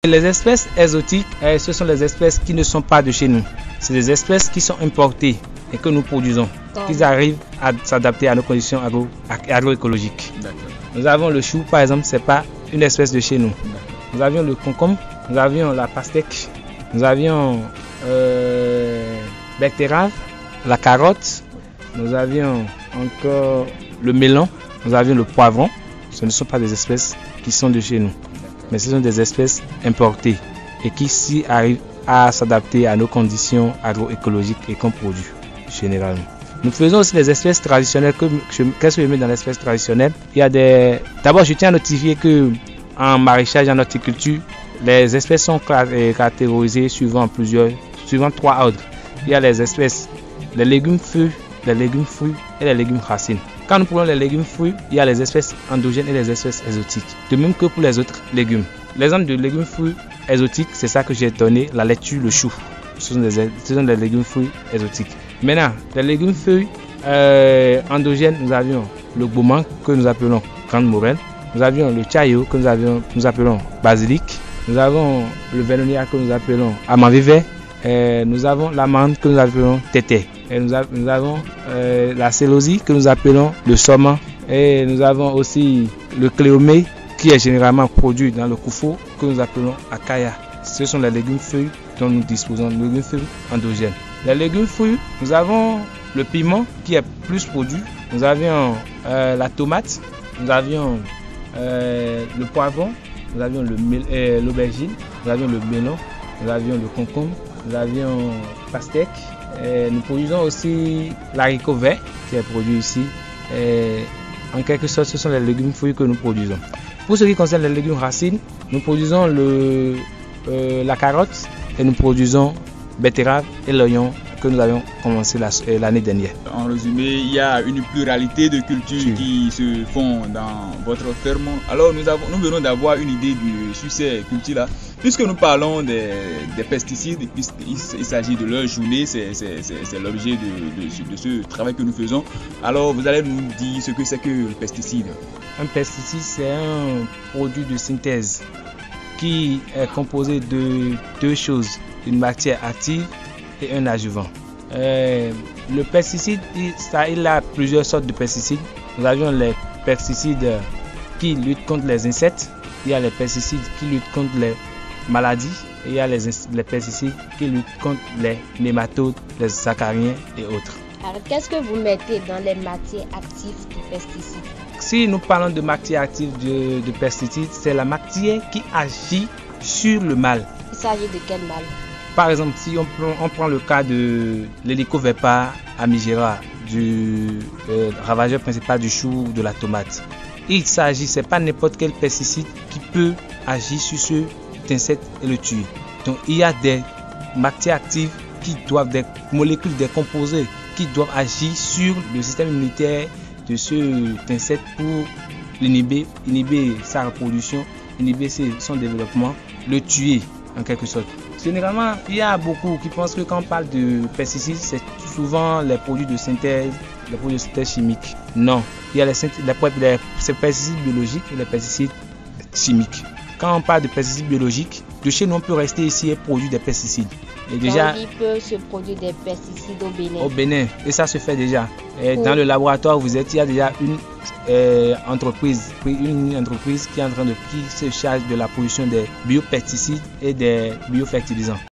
Les espèces exotiques, ce sont les espèces qui ne sont pas de chez nous. C'est des espèces qui sont importées et que nous produisons, qui arrivent à s'adapter à nos conditions agroécologiques. Nous avons le chou, par exemple, ce n'est pas une espèce de chez nous. Nous avions le concombre, nous avions la pastèque, nous avions betterave, la carotte, nous avions encore le melon, nous avions le poivron. Ce ne sont pas des espèces qui sont de chez nous, mais ce sont des espèces importées et qui ici arrivent à s'adapter à nos conditions agroécologiques et qu'on produit généralement. Nous faisons aussi des espèces traditionnelles. Qu'est-ce que je mets dans l'espèce traditionnelle? D'abord, je tiens à notifier qu'en maraîchage et en horticulture, les espèces sont catégorisées suivant trois ordres. Il y a les espèces, les légumes fruits, les légumes fruits et les légumes racines. Quand nous prenons les légumes fruits, il y a les espèces endogènes et les espèces exotiques. De même que pour les autres légumes. L'exemple de légumes fruits exotiques, c'est ça que j'ai donné, la laitue, le chou. Ce sont des légumes fruits exotiques. Maintenant, les légumes fruits endogènes, nous avions le gourmand que nous appelons grande morelle. Nous avions le chayo que nous appelons basilic. Nous avons le vélonia que nous appelons amanvivet. Nous avons l'amande que nous appelons tété. Et nous avons la célosie que nous appelons le saumon. Et nous avons aussi le cléomé qui est généralement produit dans le koufo que nous appelons akaya. Ce sont les légumes fruits dont nous disposons, les légumes fruits endogènes. Les légumes fruits, nous avons le piment qui est plus produit. Nous avions la tomate, nous avions le poivron, nous avions l'aubergine, nous avions le melon, nous avions le concombre, nous avions pastèque. Nous produisons aussi l'haricot vert qui est produit ici. En quelque sorte, ce sont les légumes fruits que nous produisons. Pour ce qui concerne les légumes racines, nous produisons la carotte et nous produisons betterave et l'oignon que nous avions commencé l'année dernière. En résumé, il y a une pluralité de cultures qui se font dans votre ferme. Alors nous venons d'avoir une idée sur ces cultures-là. Puisque nous parlons des pesticides, puisqu'il s'agit de leur journée, c'est l'objet de ce travail que nous faisons. Alors vous allez nous dire ce que c'est que le pesticide. Un pesticide, c'est un produit de synthèse qui est composé de deux choses, une matière active et un adjuvant. Le pesticide, il a plusieurs sortes de pesticides. Nous avions les pesticides qui luttent contre les insectes, il y a les pesticides qui luttent contre les maladies et il y a les pesticides qui luttent contre les nématodes, les acariens et autres. Alors qu'est-ce que vous mettez dans les matières actives du pesticide? Si nous parlons de matière active de pesticide, c'est la matière qui agit sur le mal. Il s'agit de quel mal? Par exemple, si on prend le cas de l'hélicoverpa amigera, du ravageur principal du chou ou de la tomate. C'est pas n'importe quel pesticide qui peut agir sur ce insecte et le tuer. Donc il y a des matières actives des molécules, des composés qui doivent agir sur le système immunitaire de cet insecte pour inhiber sa reproduction, inhiber son développement, le tuer en quelque sorte. Généralement, il y a beaucoup qui pensent que quand on parle de pesticides, c'est souvent les produits de synthèse, les produits de synthèse chimique. Non, il y a les pesticides biologiques et les pesticides chimiques. Quand on parle de pesticides biologiques, de chez nous on peut rester ici et produire des pesticides. Et déjà, il peut se produire des pesticides au Bénin. Au Bénin, et ça se fait déjà. Et dans le laboratoire où vous êtes, il y a déjà une entreprise qui se charge de la production des biopesticides et des biofertilisants.